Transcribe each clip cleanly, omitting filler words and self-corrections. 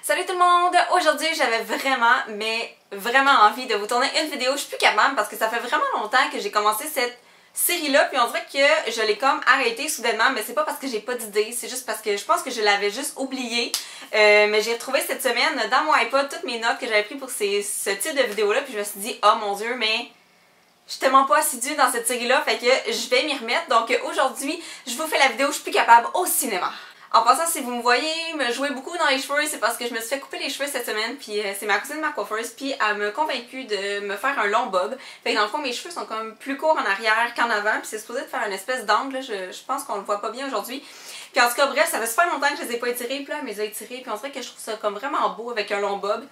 Salut tout le monde! Aujourd'hui, j'avais vraiment envie de vous tourner une vidéo. Je suis plus capable parce que ça fait vraiment longtemps que j'ai commencé cette série-là, puis on dirait que je l'ai comme arrêtée soudainement, mais c'est pas parce que j'ai pas d'idée, c'est juste parce que je pense que je l'avais juste oubliée. Mais j'ai retrouvé cette semaine dans mon iPod toutes mes notes que j'avais prises pour ce type de vidéo-là, puis je me suis dit, oh mon dieu, mais je suis tellement pas assidue dans cette série-là, fait que je vais m'y remettre. Donc aujourd'hui, je vous fais la vidéo Je suis plus capable au cinéma. En passant, si vous me voyez me jouer beaucoup dans les cheveux, c'est parce que je me suis fait couper les cheveux cette semaine, puis c'est ma cousine ma coiffeuse, puis elle m'a convaincue de me faire un long bob. Fait que dans le fond, mes cheveux sont comme plus courts en arrière qu'en avant, puis c'est supposé de faire une espèce d'angle, je pense qu'on le voit pas bien aujourd'hui. Puis en tout cas, bref, ça fait super longtemps que je les ai pas étirés, puis là, elle me les a étirés, puis on dirait que je trouve ça comme vraiment beau avec un long bob.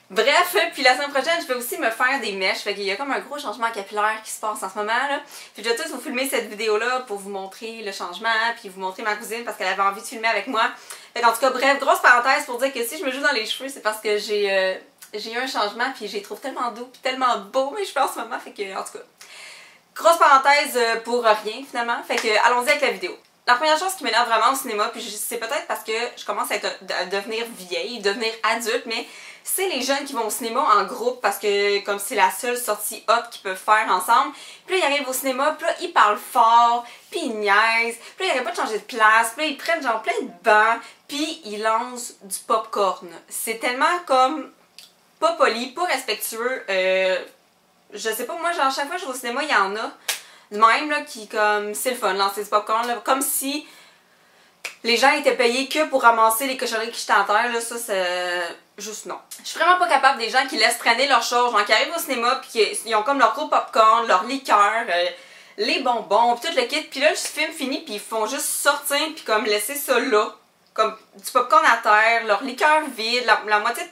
Bref, puis la semaine prochaine, je vais aussi me faire des mèches, fait qu'il y a comme un gros changement capillaire qui se passe en ce moment là. Puis je vais tous vous filmer cette vidéo là pour vous montrer le changement, puis vous montrer ma cousine parce qu'elle avait envie de filmer avec moi. Fait qu'en tout cas, bref, grosse parenthèse pour dire que si je me joue dans les cheveux, c'est parce que j'ai eu un changement, puis je les trouve tellement doux, puis tellement beaux mes cheveux en ce moment, fait que en tout cas, grosse parenthèse pour rien finalement, fait que allons-y avec la vidéo. La première chose qui m'énerve vraiment au cinéma, puis c'est peut-être parce que je commence à devenir vieille, devenir adulte, mais c'est les jeunes qui vont au cinéma en groupe parce que comme c'est la seule sortie hot qu'ils peuvent faire ensemble. Puis là, ils arrivent au cinéma, puis là, ils parlent fort, puis ils niaisent, puis là, ils n'arrêtent pas de changer de place, puis là, ils prennent genre plein de bancs, puis ils lancent du popcorn. C'est tellement comme pas poli, pas respectueux. Je sais pas, moi, genre, chaque fois que je vais au cinéma, il y en a de même, là, qui, comme, c'est le fun, lancer du popcorn, là, comme si les gens étaient payés que pour ramasser les cochonneries qui jetaient à terre, là, ça, c'est juste non. Je suis vraiment pas capable des gens qui laissent traîner leurs choses, genre, qui arrivent au cinéma, puis ils ont comme leur gros popcorn, leur liqueur, les bonbons, puis tout le kit, puis là, le film finit, puis ils font juste sortir, puis comme, laisser ça là, comme, du popcorn à terre, leur liqueur vide, la moitié de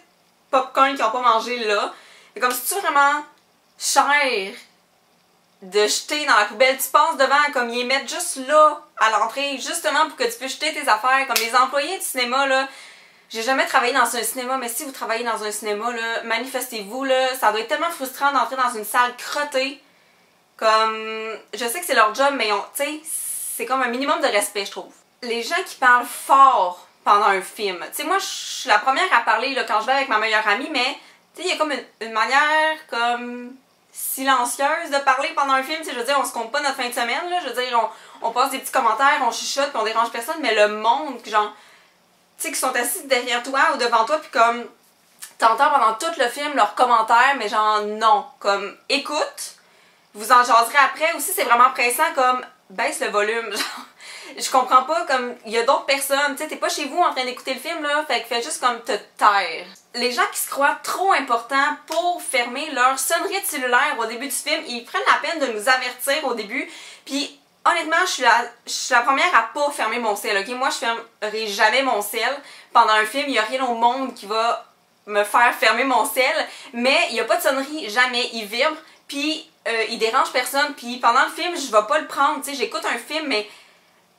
popcorn qu'ils ont pas mangé là, c'est comme si c'est vraiment cher de jeter dans la poubelle, tu passes devant comme ils les mettent juste là à l'entrée, justement pour que tu puisses jeter tes affaires, comme les employés du cinéma là. J'ai jamais travaillé dans un cinéma, mais si vous travaillez dans un cinéma là, manifestez-vous là, ça doit être tellement frustrant d'entrer dans une salle crottée. Comme, je sais que c'est leur job, mais tu sais, c'est comme un minimum de respect, je trouve. Les gens qui parlent fort pendant un film, tu sais, moi je suis la première à parler là, quand je vais avec ma meilleure amie, mais tu sais, il y a comme une manière comme silencieuse de parler pendant un film, tu sais, je veux dire, on se compte pas notre fin de semaine, là, je veux dire, on passe des petits commentaires, on chuchote, puis on dérange personne, mais le monde, genre, tu sais, qui sont assis derrière toi ou devant toi, puis comme, t'entends pendant tout le film leurs commentaires, mais genre, non, comme, écoute, vous en jaserez après, aussi, c'est vraiment pressant, comme, baisse le volume, genre, je comprends pas, comme, il y a d'autres personnes, tu sais, t'es pas chez vous en train d'écouter le film, là, fait que fais juste comme te taire. Les gens qui se croient trop importants pour fermer leur sonnerie de cellulaire au début du film, ils prennent la peine de nous avertir au début, puis honnêtement, je suis la première à pas fermer mon cell, ok? Moi, je fermerai jamais mon cell pendant un film, il y a rien au monde qui va me faire fermer mon cell, mais il y a pas de sonnerie, jamais, il vibre, puis il dérange personne, puis pendant le film, je vais pas le prendre, tu sais, j'écoute un film, mais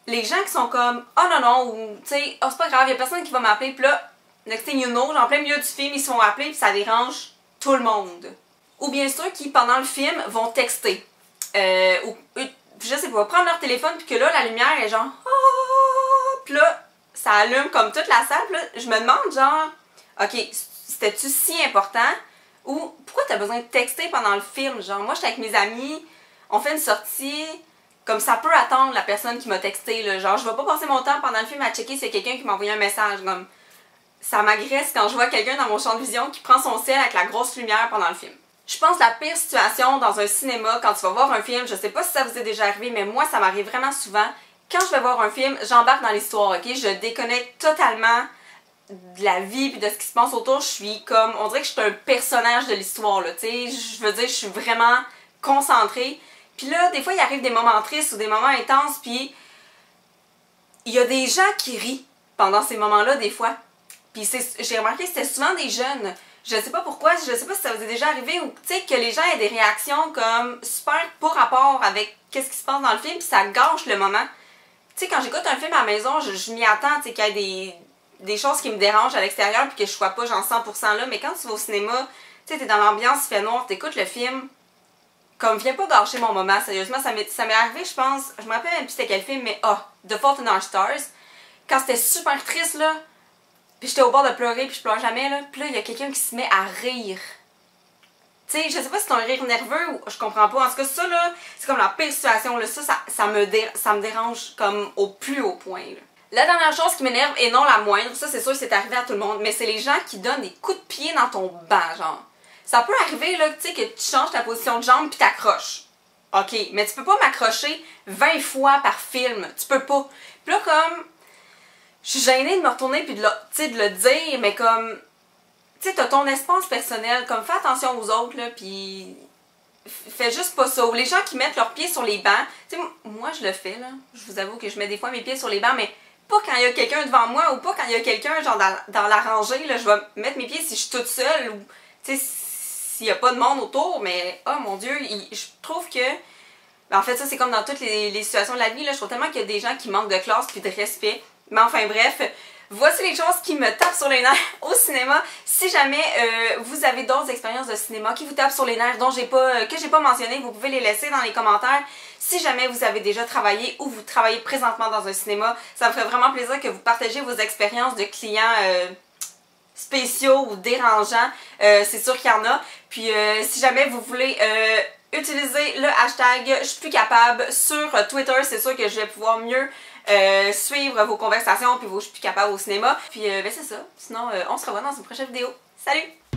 les gens qui sont comme « Oh non, non » ou tu sais « Oh c'est pas grave, il y a personne qui va m'appeler » puis là, next thing you know, en plein milieu du film, ils se font appeler puis ça dérange tout le monde. Ou bien sûr qui, pendant le film, vont texter. Ou je sais pas, prendre leur téléphone puis que là, la lumière est genre « Oh » puis là, ça allume comme toute la salle. Puis là, je me demande genre « Ok, c'était-tu si important? » Ou « Pourquoi t'as besoin de texter pendant le film? » Genre, moi, j'étais avec mes amis, on fait une sortie. Comme ça peut attendre la personne qui m'a texté, là. Genre, je vais pas passer mon temps pendant le film à checker si c'est quelqu'un qui m'a envoyé un message. Comme, ça m'agresse quand je vois quelqu'un dans mon champ de vision qui prend son ciel avec la grosse lumière pendant le film. Je pense que la pire situation dans un cinéma, quand tu vas voir un film, je sais pas si ça vous est déjà arrivé, mais moi, ça m'arrive vraiment souvent. Quand je vais voir un film, j'embarque dans l'histoire, ok? Je déconnecte totalement de la vie et de ce qui se passe autour. Je suis comme, on dirait que je suis un personnage de l'histoire, là, tu sais. Je veux dire, je suis vraiment concentrée. Puis là, des fois, il arrive des moments tristes ou des moments intenses, puis il y a des gens qui rient pendant ces moments-là, des fois. Puis j'ai remarqué que c'était souvent des jeunes. Je sais pas pourquoi, je sais pas si ça vous est déjà arrivé, ou tu sais, que les gens aient des réactions comme super pas rapport avec qu'est-ce qui se passe dans le film, puis ça gâche le moment. Tu sais, quand j'écoute un film à la maison, je m'y attends, tu sais, qu'il y ait des choses qui me dérangent à l'extérieur, puis que je sois pas genre 100% là, mais quand tu vas au cinéma, tu sais, t'es dans l'ambiance, il fait noir, t'écoutes le film. Comme, viens pas gâcher mon moment, sérieusement, ça m'est arrivé, je pense, je me rappelle même plus c'était quel film, mais The Fault in Our Stars, quand c'était super triste, là, Puis j'étais au bord de pleurer, puis je pleure jamais, là. Puis là, il y a quelqu'un qui se met à rire. Tu sais, je sais pas si c'est un rire nerveux ou je comprends pas. En tout cas, ça, là, c'est comme la pire situation, là. Ça me dérange comme au plus haut point, là. La dernière chose qui m'énerve, et non la moindre, ça c'est sûr que c'est arrivé à tout le monde, mais c'est les gens qui donnent des coups de pied dans ton banc, genre. Ça peut arriver, là, tu sais, que tu changes ta position de jambe puis t'accroches. OK, mais tu peux pas m'accrocher 20 fois par film. Tu peux pas. Puis là, comme, je suis gênée de me retourner puis de le dire, mais comme, tu sais, t'as ton espace personnel, comme, fais attention aux autres, là, puis fais juste pas ça. Ou les gens qui mettent leurs pieds sur les bancs, tu sais, moi, je le fais, là. Je vous avoue que je mets des fois mes pieds sur les bancs, mais pas quand il y a quelqu'un devant moi ou pas quand il y a quelqu'un, genre, dans la rangée, là. Je vais mettre mes pieds si je suis toute seule ou, tu sais, s'il n'y a pas de monde autour, mais, oh mon Dieu, je trouve que, ben, en fait, ça, c'est comme dans toutes les situations de la vie, là. Je trouve tellement qu'il y a des gens qui manquent de classe puis de respect. Mais enfin, bref, voici les choses qui me tapent sur les nerfs au cinéma. Si jamais vous avez d'autres expériences de cinéma qui vous tapent sur les nerfs que j'ai pas mentionné, vous pouvez les laisser dans les commentaires. Si jamais vous avez déjà travaillé ou vous travaillez présentement dans un cinéma, ça me ferait vraiment plaisir que vous partagiez vos expériences de clients spéciaux ou dérangeants. C'est sûr qu'il y en a. Puis si jamais vous voulez utiliser le hashtag je suis plus capable sur Twitter, c'est sûr que je vais pouvoir mieux suivre vos conversations puis vos je suis plus capable au cinéma. Puis ben c'est ça. Sinon on se revoit dans une prochaine vidéo. Salut!